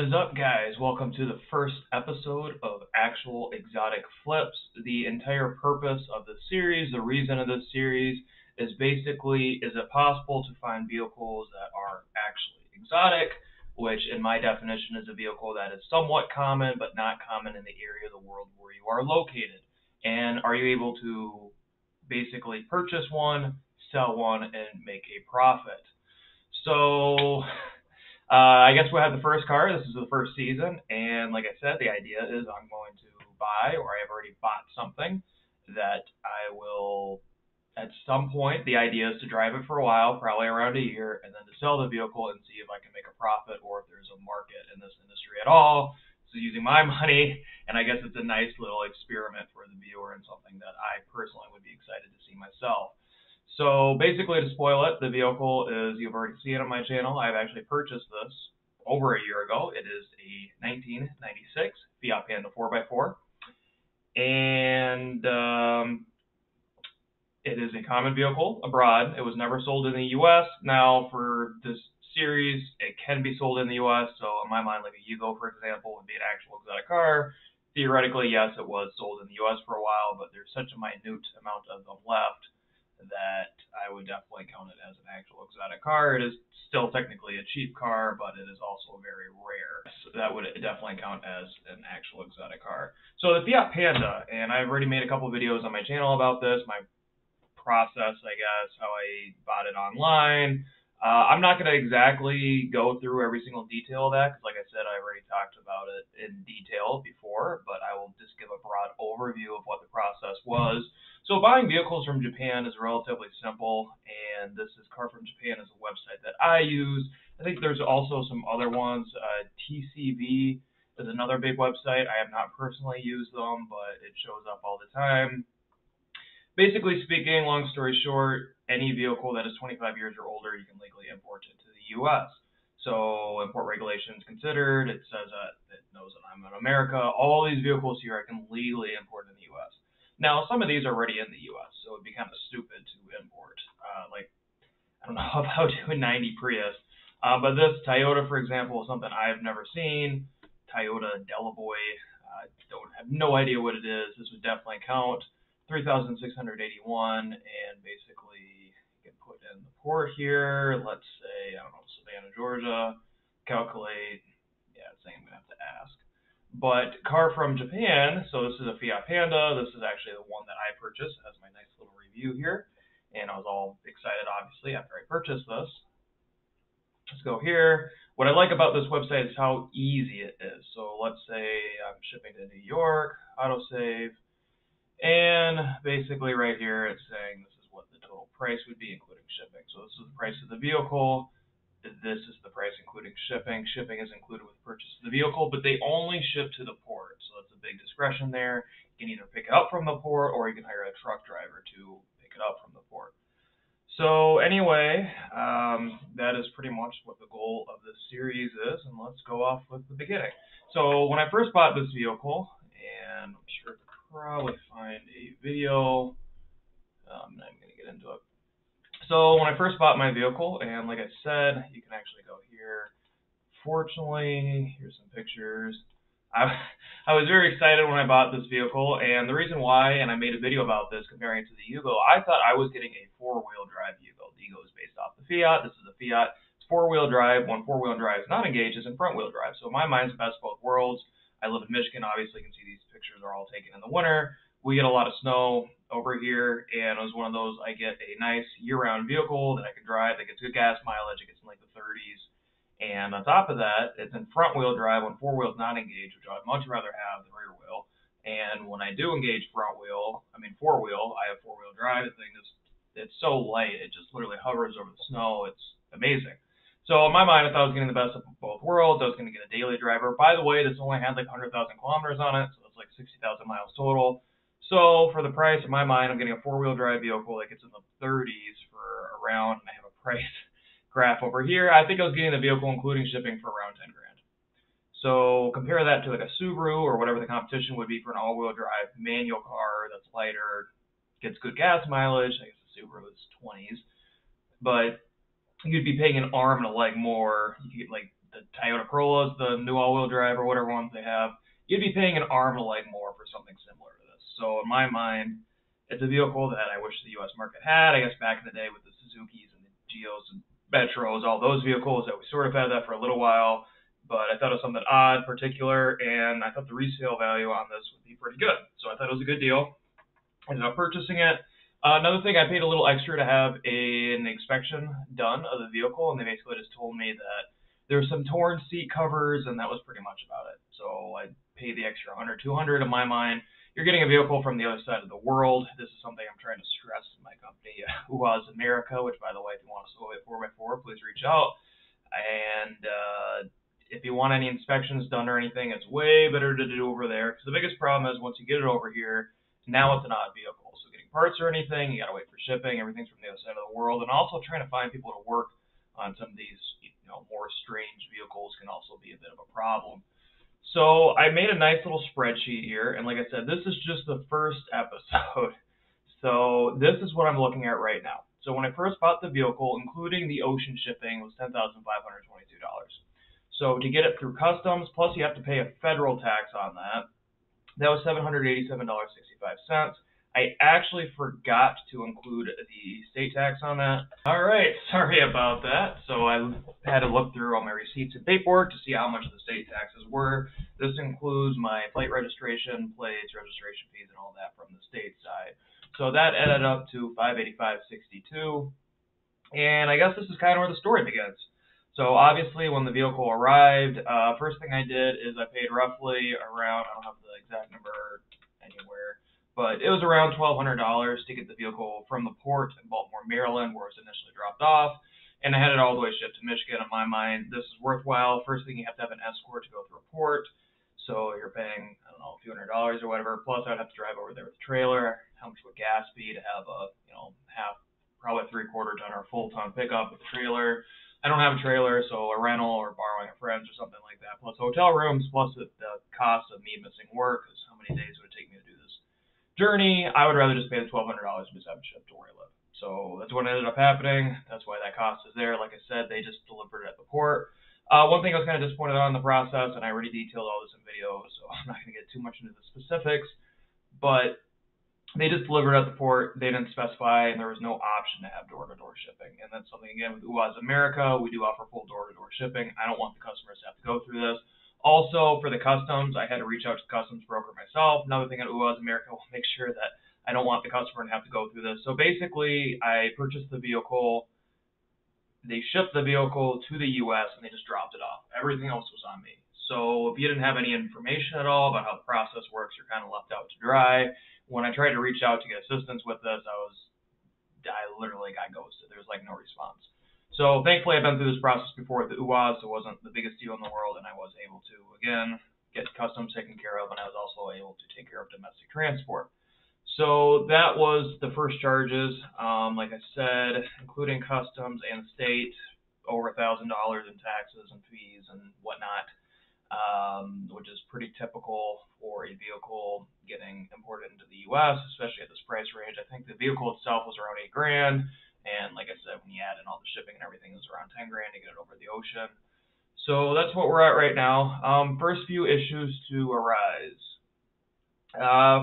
What is up, guys? Welcome to the first episode of Actual Exotic Flips. The entire purpose of the series, the reason of this series, is basically, is it possible to find vehicles that are actually exotic, which in my definition is a vehicle that is somewhat common, but not common in the area of the world where you are located. And are you able to basically purchase one, sell one, and make a profit? So I guess we'll have the first car. This is the first season, and like I said, the idea is I'm going to buy, or I have already bought something that I will, at some point, the idea is to drive it for a while, probably around a year, and then to sell the vehicle and see if I can make a profit or if there's a market in this industry at all. So using my money, and I guess it's a nice little experiment for the viewer and something that I personally would be excited to see myself. So basically, to spoil it, the vehicle is, you've already seen it on my channel. I've actually purchased this over a year ago. It is a 1996 Fiat Panda 4x4. And it is a common vehicle abroad. It was never sold in the U.S. Now, for this series, it can be sold in the U.S. So in my mind, like a Yugo, for example, would be an actual exotic car. Theoretically, yes, it was sold in the U.S. for a while, but there's such a minute amount of them left that I would definitely count it as an actual exotic car. It is still technically a cheap car, but it is also very rare. So that would definitely count as an actual exotic car. So the Fiat Panda, and I've already made a couple videos on my channel about this, my process, I guess, how I bought it online. I'm not going to exactly go through every single detail of that, because like I said, I already talked about it in detail before, but I will just give a broad overview of what the process was. So buying vehicles from Japan is relatively simple, and this is Car from Japan is a website that I use. I think there's also some other ones. TCV is another big website. I have not personally used them, but it shows up all the time. Basically speaking, long story short, any vehicle that is 25 years or older, you can legally import into the U.S. So import regulations considered, it says that it knows that I'm in America. All these vehicles here I can legally import in the U.S. Now, some of these are already in the U.S., so it would be kind of stupid to import. Like, I don't know about doing 90 Prius, but this Toyota, for example, is something I've never seen. Toyota Delaboy, have no idea what it is. This would definitely count. 3,681, and basically you can put in the port here. Let's say, I don't know, Savannah, Georgia. Calculate. Yeah, it's saying I'm gonna have to ask. But car from Japan, so this is a Fiat Panda. This is actually the one that I purchased. It has my nice little review here. And I was all excited, obviously, after I purchased this. Let's go here. What I like about this website is how easy it is. So let's say I'm shipping to New York, autosave. And basically right here it's saying this is what the total price would be, including shipping. So this is the price of the vehicle. This is the price including shipping. Shipping is included with purchase of the vehicle, but they only ship to the port. So that's a big discretion there. You can either pick it up from the port or you can hire a truck driver to pick it up from the port. So anyway, that is pretty much what the goal of this series is. And let's go off with the beginning. So when I first bought this vehicle, and I'm sure I could probably find a video, I'm not going to get into it. So when I first bought my vehicle, and like I said, you can actually go here. Fortunately, here's some pictures. I was very excited when I bought this vehicle, and the reason why, and I made a video about this comparing it to the Yugo, I thought I was getting a four-wheel drive Yugo. The Yugo is based off the Fiat. This is a Fiat. It's four-wheel drive. When four-wheel drive is not engaged, it's in front-wheel drive. So in my mind, it's the best of both worlds. I live in Michigan. Obviously, you can see these pictures are all taken in the winter. We get a lot of snow over here, and it was one of those, I get a nice year-round vehicle that I can drive that gets good gas mileage. It gets in like the 30s. And on top of that, it's in front-wheel drive when four-wheel is not engaged, which I'd much rather have than rear-wheel. And when I do engage four-wheel, I have four-wheel drive. The thing is, it's so light, it just literally hovers over the snow. It's amazing. So in my mind, I thought I was getting the best of both worlds. I was going to get a daily driver. By the way, this only had like 100,000 kilometers on it, so it's like 60,000 miles total. So for the price, in my mind, I'm getting a four-wheel drive vehicle that gets in the 30s for around, and I have a price graph over here. I think I was getting the vehicle including shipping for around 10 grand. So compare that to like a Subaru or whatever the competition would be for an all-wheel drive manual car that's lighter, gets good gas mileage. I guess the Subaru is 20s, but you'd be paying an arm and a leg more. You could get like the Toyota Corollas, the new all-wheel drive or whatever ones they have, you'd be paying an arm and a leg more for something similar to this. So in my mind, it's a vehicle that I wish the U.S. market had. I guess back in the day with the Suzukis and the Geos and Metros, all those vehicles, that we sort of had that for a little while. But I thought it was something odd, particular, and I thought the resale value on this would be pretty good. So I thought it was a good deal. Ended up purchasing it. Another thing, I paid a little extra to have an inspection done of the vehicle, and they basically just told me that there were some torn seat covers, and that was pretty much about it. So I paid the extra 100, 200. In my mind, you're getting a vehicle from the other side of the world. This is something I'm trying to stress in my company, UAZ America, which, by the way, if you want to sell a 4x4, please reach out. And if you want any inspections done or anything, it's way better to do over there. Because the biggest problem is once you get it over here, now it's an odd vehicle. So getting parts or anything, you got to wait for shipping. Everything's from the other side of the world. And also trying to find people to work on some of these, more strange vehicles can also be a bit of a problem. So I made a nice little spreadsheet here. And like I said, this is just the first episode. So this is what I'm looking at right now. So when I first bought the vehicle, including the ocean shipping, was $10,522. So to get it through customs, plus you have to pay a federal tax on that, that was $787.65. I actually forgot to include the state tax on that. All right, sorry about that. So I had to look through all my receipts and paperwork to see how much the state taxes were. This includes my plate registration, plates, registration fees, and all that from the state side. So that added up to $585.62. And I guess this is kind of where the story begins. So obviously when the vehicle arrived, first thing I did is I paid roughly around, I don't have the exact number anywhere, but it was around $1,200 to get the vehicle from the port in Baltimore, Maryland, where it was initially dropped off. And I had it all the way shipped to Michigan. In my mind, this is worthwhile. First thing, you have to have an escort to go through a port. So you're paying, I don't know, a few $100s or whatever. Plus I'd have to drive over there with a trailer. How much would gas be to have a, probably a 3/4 ton or a full ton pickup with a trailer? I don't have a trailer, so a rental or borrowing a friend's or something like that, plus hotel rooms, plus the cost of me missing work, because how many days would it take me to do this journey? I would rather just pay the $1,200 and just have it shipped to where I live. So that's what ended up happening. That's why that cost is there. Like I said, they just delivered it at the port. One thing I was kind of disappointed on in the process, and I already detailed all this in videos, so I'm not going to get too much into the specifics, but they just delivered at the port. They didn't specify, and there was no option to have door-to-door shipping. And that's something, again, with UAZ America, we do offer full door-to-door shipping. I don't want the customers to have to go through this. Also, for the customs, I had to reach out to the customs broker myself. Another thing at UAZ America, we'll make sure that I don't want the customer to have to go through this. So basically, I purchased the vehicle. They shipped the vehicle to the U.S., and they just dropped it off. Everything else was on me. So if you didn't have any information at all about how the process works, you're kind of left out to dry. When I tried to reach out to get assistance with this, I literally got ghosted. There was like no response. So thankfully, I've been through this process before with the UAZ, so it wasn't the biggest deal in the world, and I was able to, again, get customs taken care of, and I was also able to take care of domestic transport. So that was the first charges. Like I said, including customs and state, over $1,000 in taxes and fees and whatnot. Which is pretty typical for a vehicle getting imported into the U.S., especially at this price range. I think the vehicle itself was around $8,000, and like I said, when you add in all the shipping and everything, it was around $10,000 to get it over the ocean. So that's what we're at right now. First few issues to arise.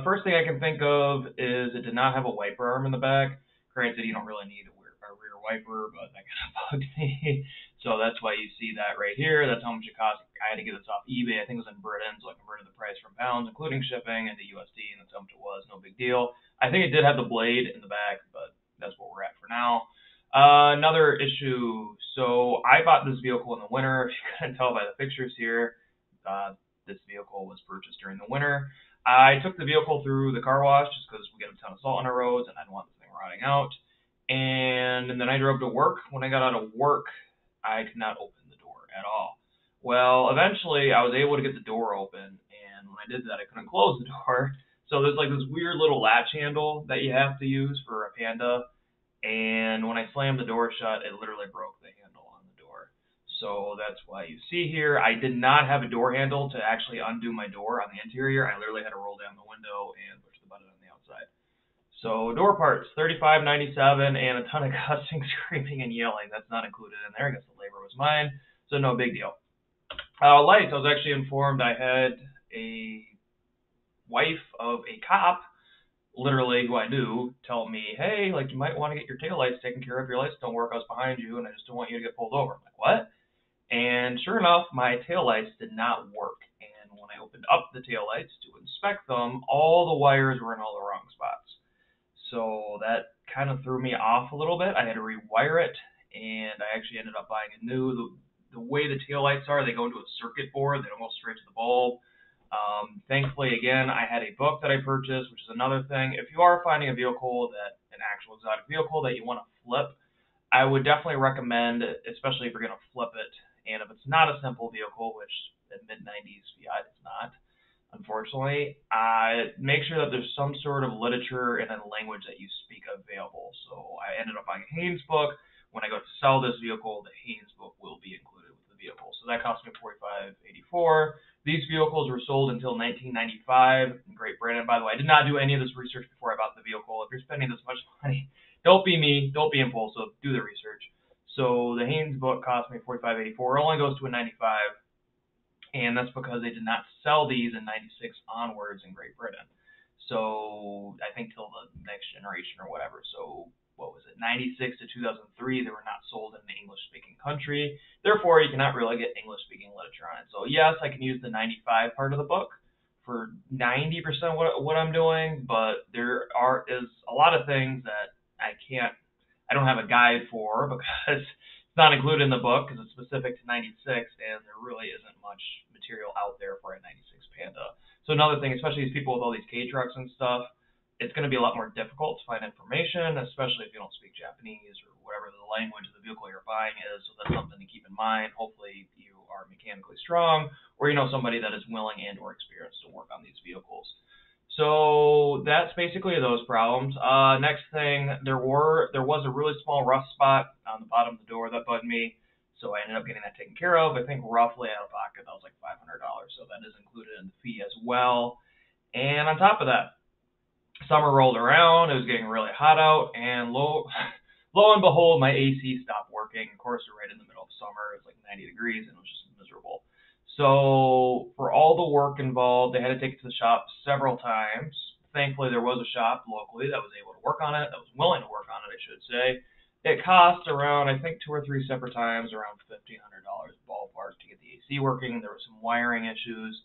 First thing I can think of is it did not have a wiper arm in the back. Granted, you don't really need a rear wiper, but that kind of bugged me. So that's why you see that right here. That's how much it cost. I had to get this off eBay. I think it was in Britain, so I converted the price from pounds, including shipping, into USD, and that's how much it was. No big deal. I think it did have the blade in the back, but that's what we're at for now. Another issue. So I bought this vehicle in the winter. If you couldn't tell by the pictures here, this vehicle was purchased during the winter. I took the vehicle through the car wash just because we get a ton of salt on our roads, and I didn't want this thing rotting out. And then I drove to work. When I got out of work, I could not open the door at all. Well, eventually I was able to get the door open, and when I did that, I couldn't close the door. So there's like this weird little latch handle that you have to use for a Panda, and when I slammed the door shut, it literally broke the handle on the door. So that's why you see here, I did not have a door handle to actually undo my door on the interior. I literally had to roll down the window and push the button on the outside. So door parts, $35.97, and a ton of cussing, screaming, and yelling. That's not included in there. I guess the labor was mine, so no big deal. Lights. I was actually informed I had a wife of a cop, literally who I knew, tell me, hey, like you might want to get your taillights taken care of. Your lights don't work. I was behind you, and I just don't want you to get pulled over. I'm like, what? And sure enough, my taillights did not work. And when I opened up the taillights to inspect them, all the wires were in all the wrong spots. So that kind of threw me off a little bit. I had to rewire it, and I actually ended up buying a new. The way the taillights are, they go into a circuit board. They don't go straight to the bulb. Thankfully, again, I had a book that I purchased, which is another thing. If you are finding a vehicle an actual exotic vehicle that you want to flip, I would definitely recommend, especially if you're going to flip it, and if it's not a simple vehicle, which in mid 90s Fiat is not, unfortunately, make sure that there's some sort of literature and then language that you speak available. So I ended up buying a Haynes book. When I go to sell this vehicle, the Haynes book will be included with the vehicle. So that cost me $45.84. These vehicles were sold until 1995 in Great Britain. By the way, I did not do any of this research before I bought the vehicle. If you're spending this much money, don't be me. Don't be impulsive. Do the research. So the Haynes book cost me $45.84. It only goes to a 95, and that's because they did not sell these in 96 onwards in Great Britain. So I think till the next generation or whatever. So what was it, 96 to 2003, they were not sold in an English-speaking country. Therefore, you cannot really get English-speaking literature on it. So yes, I can use the 95 part of the book for 90% of what I'm doing, but is a lot of things that I don't have a guide for because it's not included in the book because it's specific to 96, and there really isn't much material out there for a 96 Panda. So another thing, especially these people with all these K trucks and stuff, it's going to be a lot more difficult to find information, especially if you don't speak Japanese or whatever the language of the vehicle you're buying is. So that's something to keep in mind. Hopefully you are mechanically strong, or you know somebody that is willing and or experienced to work on these vehicles. So that's basically those problems. Next thing, there was a really small rust spot on the bottom of the door that bugged me, so I ended up getting that taken care of. I think roughly out of pocket that was like $500, so that is included in the fee as well. And on top of that, summer rolled around. It was getting really hot out, and lo and behold, my AC stopped working. Of course, we're right in the middle of summer. It's like 90 degrees, and it was just miserable. So for all the work involved, they had to take it to the shop several times. Thankfully, there was a shop locally that was able to work on it, that was willing to work on it, I should say. It cost around, I think, 2 or 3 separate times, around $1,500 ballpark to get the AC working. There were some wiring issues,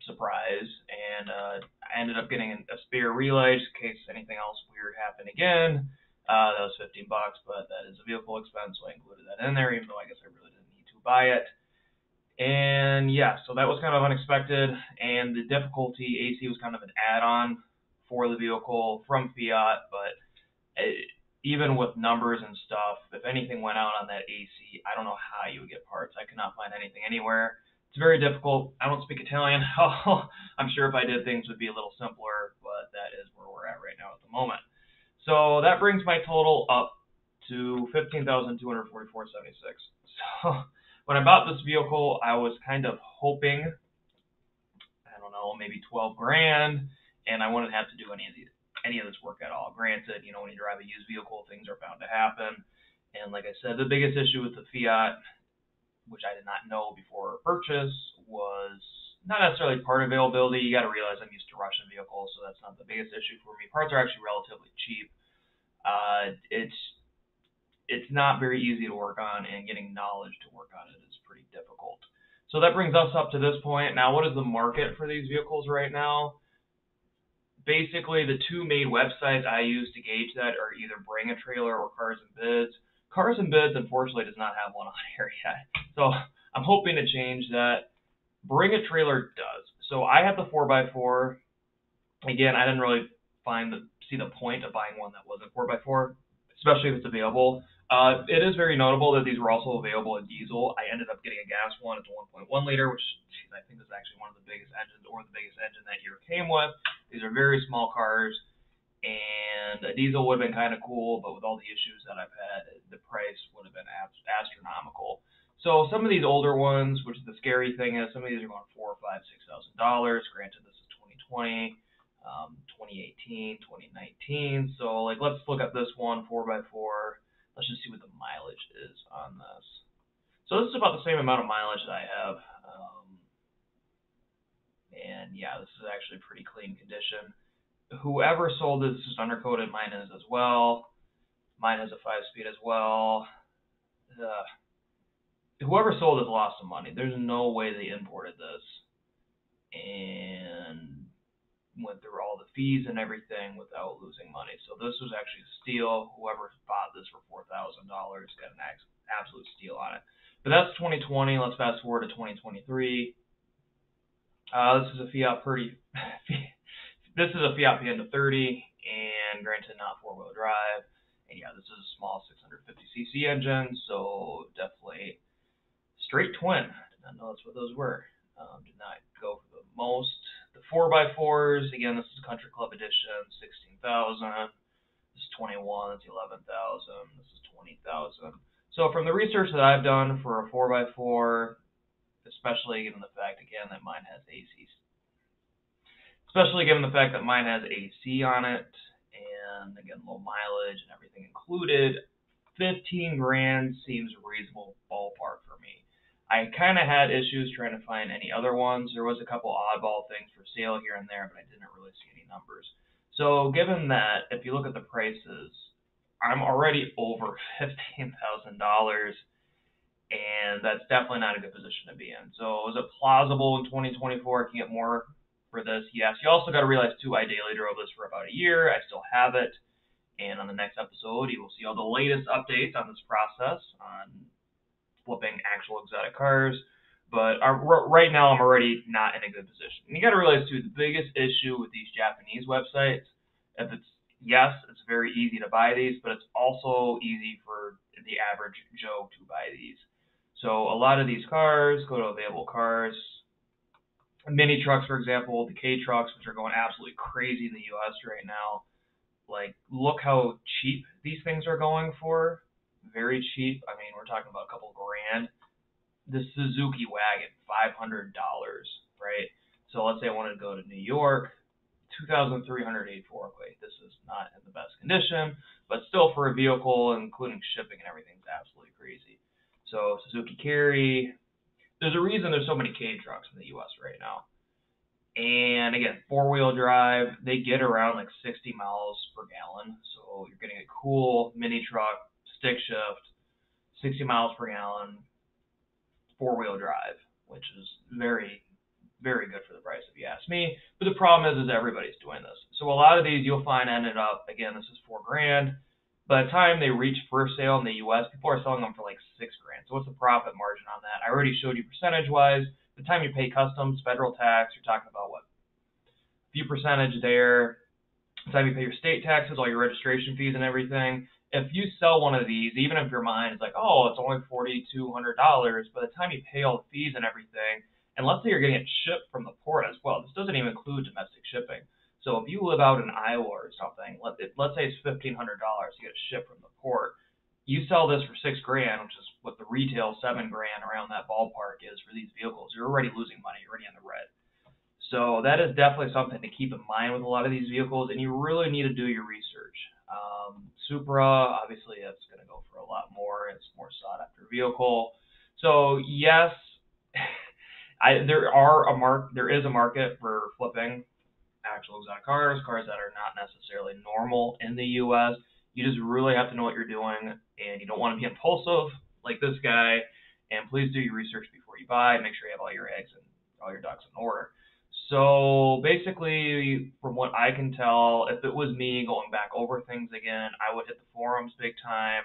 surprise, and I ended up getting a spare relay just in case anything else weird happened again. That was $15, but that is a vehicle expense, so I included that in there, even though I guess I really didn't need to buy it. And yeah, so that was kind of unexpected, and the difficulty AC was kind of an add-on for the vehicle from Fiat, but even with numbers and stuff, if anything went out on that AC, I don't know how you would get parts. I could not find anything anywhere. It's very difficult. I don't speak Italian. I'm sure if I did, things would be a little simpler, but that is where we're at right now at the moment. So that brings my total up to $15,244.76. So when I bought this vehicle, I was kind of hoping, I don't know, maybe 12 grand, and I wouldn't have to do any of this work at all. Granted, when you drive a used vehicle, things are bound to happen. And like I said, the biggest issue with the Fiat, which I did not know before purchase, was not necessarily part availability. You got to realize I'm used to Russian vehicles, so that's not the biggest issue for me. Parts are actually relatively cheap. It's not very easy to work on, and getting knowledge to work on it is pretty difficult. So that brings us up to this point. Now, what is the market for these vehicles right now? Basically, the two main websites I use to gauge that are either Bring a Trailer or Cars and Bids. Cars and Bids, unfortunately, does not have one on here yet. So I'm hoping to change that. Bring a Trailer does. So I have the 4x4. Again, I didn't really see the point of buying one that wasn't 4x4, especially if it's available. It is very notable that these were also available in diesel. I ended up getting a gas one. It's a 1.1 liter, which I think is actually one of the biggest engines, or the biggest engine that year came with. These are very small cars, and a diesel would have been kind of cool, but with all the issues that I've had, the price would have been astronomical. So some of these older ones, which the scary thing is, some of these are going $4,000, $5,000, $6,000. Granted, this is 2020. 2018, 2019. So let's look at this one, 4x4. Let's just see what the mileage is on this. So this is about the same amount of mileage that I have And yeah, this is actually pretty clean condition. Whoever sold this is undercoated. Mine is as well. Mine has a 5-speed as well. Uh, Whoever sold this lost some money. There's no way they imported this and went through all the fees and everything without losing money. So this was actually a steal. Whoever bought this for $4,000 got an absolute steal on it. But that's 2020. Let's fast forward to 2023. This is a Fiat this is a Fiat Panda 30, and granted not 4-wheel drive. And yeah, this is a small 650cc engine, so definitely straight twin. Did not know that's what those were. Did not go for the most. The 4x4s, again, this is Country Club Edition, 16,000. This is 21. That's 11,000. This is 20,000. So from the research that I've done for a 4x4, especially given the fact again that mine has AC on it, and again low mileage and everything included, 15 grand seems a reasonable ballpark for me. I kind of had issues trying to find any other ones. There was a couple oddball things for sale here and there, but I didn't really see any numbers. So given that, if you look at the prices, I'm already over $15,000, and that's definitely not a good position to be in. So is it plausible in 2024 I can get more for this? Yes. You also got to realize too, I daily drove this for about a year. I still have it. And on the next episode, you will see all the latest updates on this process on flipping actual exotic cars. But right now, I'm already not in a good position. And you got to realize too, the biggest issue with these Japanese websites, if it's yes, it's very easy to buy these, but it's also easy for the average Joe to buy these. So a lot of these cars go to available cars. Mini trucks, for example, the K trucks, which are going absolutely crazy in the U.S. right now. Like, look how cheap these things are going for. Very cheap. I mean, we're talking about a couple grand. The Suzuki wagon, $500, right? So let's say I wanted to go to New York, 2,384. Okay, this is not in the best condition, but still for a vehicle, including shipping and everything, is absolutely crazy. So Suzuki Carry, there's a reason there's so many K trucks in the U.S. right now. And again, 4-wheel drive, they get around like 60 miles per gallon. So you're getting a cool mini truck, stick shift, 60 miles per gallon, 4-wheel drive, which is very, very good for the price if you ask me. But the problem is everybody's doing this. So a lot of these you'll find ended up, again, this is $4 grand. By the time they reach first sale in the U.S., people are selling them for like $6 grand. So what's the profit margin on that? I already showed you percentage-wise. By the time you pay customs, federal tax, you're talking about what? A few percentage there. By the time you pay your state taxes, all your registration fees and everything. If you sell one of these, even if your mind is like, oh, it's only $4,200, by the time you pay all the fees and everything, and let's say you're getting it shipped from the port as well. This doesn't even include domestic shipping. So if you live out in Iowa or something, let's say it's $1,500 to get it shipped from the port. You sell this for $6 grand, which is what the retail $7 grand around that ballpark is for these vehicles. You're already losing money. You're already in the red. So that is definitely something to keep in mind with a lot of these vehicles, and you really need to do your research. Supra, obviously, that's going to go for a lot more. It's more sought after vehicle. So yes, there is a market for flipping actual exotic cars that are not necessarily normal in the U.S. You just really have to know what you're doing, and you don't want to be impulsive like this guy. And please do your research before you buy. Make sure you have all your eggs and all your ducks in order. So basically, from what I can tell, if it was me going back over things again, I would hit the forums big time.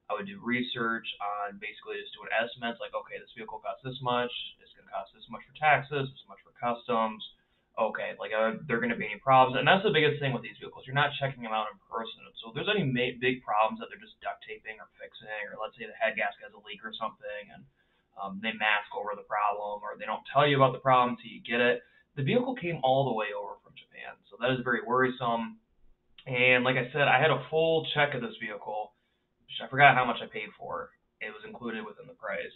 I would do research on basically just doing estimates, like, okay, this vehicle costs this much, it's going to cost this much for taxes, this much for customs. Okay, like, are there going to be any problems? And that's the biggest thing with these vehicles. You're not checking them out in person. So if there's any big problems that they're just duct taping or fixing, or let's say the head gasket has a leak or something, and they mask over the problem, or they don't tell you about the problem until you get it. The vehicle came all the way over from Japan, so that is very worrisome. And like I said, I had a full check of this vehicle, which I forgot how much I paid for. It was included within the price.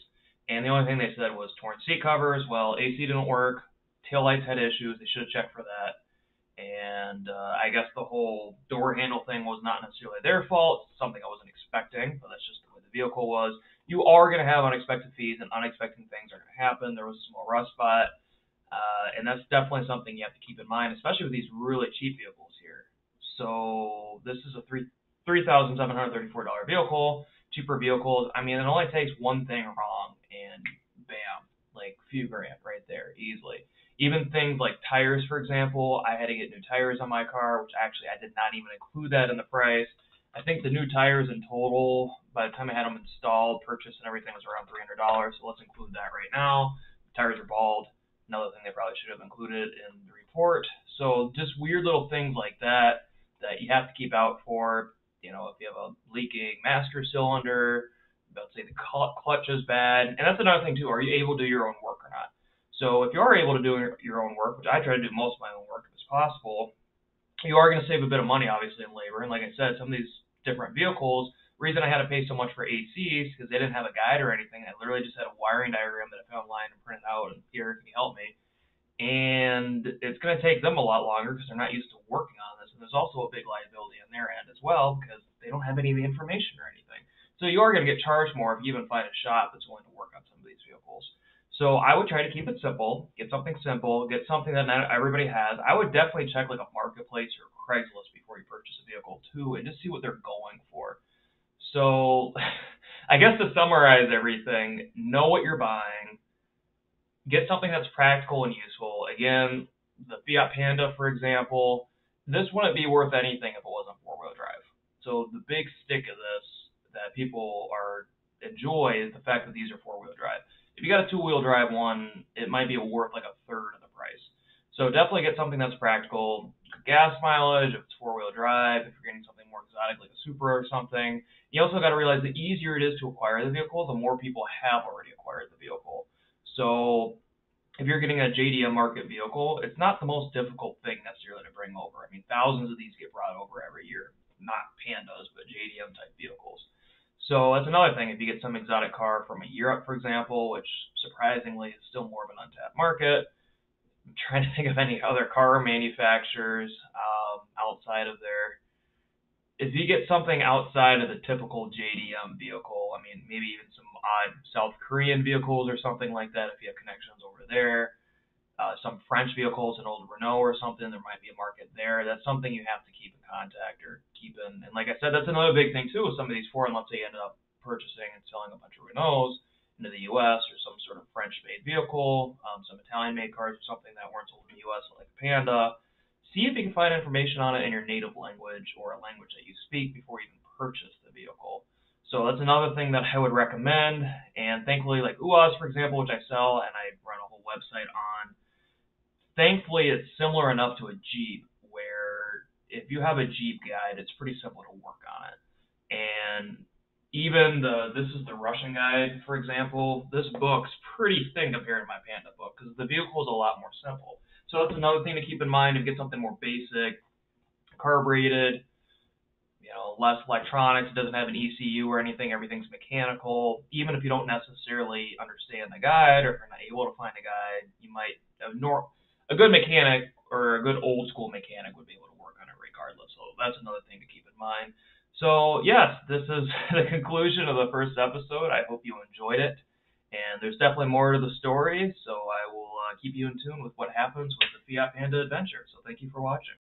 And the only thing they said was torn seat covers. Well, AC didn't work. Tail lights had issues. They should have checked for that. And I guess the whole door handle thing was not necessarily their fault. It's something I wasn't expecting, but that's just the way the vehicle was. You are going to have unexpected fees, and unexpected things are going to happen. There was a small rust spot. And that's definitely something you have to keep in mind, especially with these really cheap vehicles here. So this is a $3,734 vehicle, cheaper vehicles. I mean, it only takes one thing wrong, and bam, like few grand right there, easily. Even things like tires, for example, I had to get new tires on my car, which actually I did not even include that in the price. I think the new tires in total, by the time I had them installed, purchased, and everything, was around $300. So let's include that right now. Tires are bald. Another thing they probably should have included in the report. So just weird little things like that you have to keep out for. You know, if you have a leaking master cylinder, let's say the clutch is bad, and that's another thing too. Are you able to do your own work or not? So if you are able to do your own work, which I try to do most of my own work if it's possible, you are going to save a bit of money, obviously, in labor. And like I said, some of these different vehicles, the reason I had to pay so much for ACs because they didn't have a guide or anything. I literally just had a wiring diagram that I found online and printed out, and here, can you help me? And it's going to take them a lot longer because they're not used to working on this. And there's also a big liability on their end as well because they don't have any of the information or anything. So you are going to get charged more if you even find a shop that's willing to work on some of these vehicles. So I would try to keep it simple, get something simple, get something that not everybody has. I would definitely check like a marketplace or Craigslist before you purchase a vehicle too, and just see what they're going for. So I guess to summarize everything, know what you're buying, get something that's practical and useful. Again, the Fiat Panda, for example, this wouldn't be worth anything if it wasn't four-wheel drive. So the big stick of this that people are enjoy is the fact that these are four-wheel drive. If you got a two-wheel drive one, it might be worth like a third of the price. So definitely get something that's practical. Gas mileage, if it's four-wheel drive, if you're getting something more exotic like a Supra or something. You also got to realize the easier it is to acquire the vehicle, the more people have already acquired the vehicle. So if you're getting a JDM market vehicle, it's not the most difficult thing necessarily to bring over. I mean, thousands of these get brought over every year. Not Pandas, but JDM type vehicles. So that's another thing. If you get some exotic car from Europe, for example, which surprisingly is still more of an untapped market. I'm trying to think of any other car manufacturers outside of there. If you get something outside of the typical JDM vehicle, I mean, maybe even some odd South Korean vehicles or something like that, if you have connections over there, some French vehicles, an old Renault or something, there might be a market there. That's something you have to keep in contact or keep in. And like I said, that's another big thing too with some of these foreign, let's say you ended up purchasing and selling a bunch of Renaults into the U.S. or some sort of French-made vehicle, some Italian-made cars or something that weren't sold in the U.S. like a Panda. See if you can find information on it in your native language or a language that you speak before you even purchase the vehicle. So that's another thing that I would recommend. And thankfully, like UAS, for example, which I sell and I run a whole website on, thankfully it's similar enough to a Jeep where if you have a Jeep guide, it's pretty simple to work on it. And even this is the Russian guide, for example, this book's pretty thin compared to my Panda book because the vehicle is a lot more simple. So that's another thing to keep in mind. If you get something more basic, carbureted, less electronics, it doesn't have an ECU or anything, everything's mechanical. Even if you don't necessarily understand the guide or if you're not able to find a guide, you might a good mechanic or a good old school mechanic would be able to work on it regardless. So that's another thing to keep in mind. So yes, this is the conclusion of the first episode. I hope you enjoyed it. And there's definitely more to the story, so I will keep you in tune with what happens with the Fiat Panda adventure. So thank you for watching.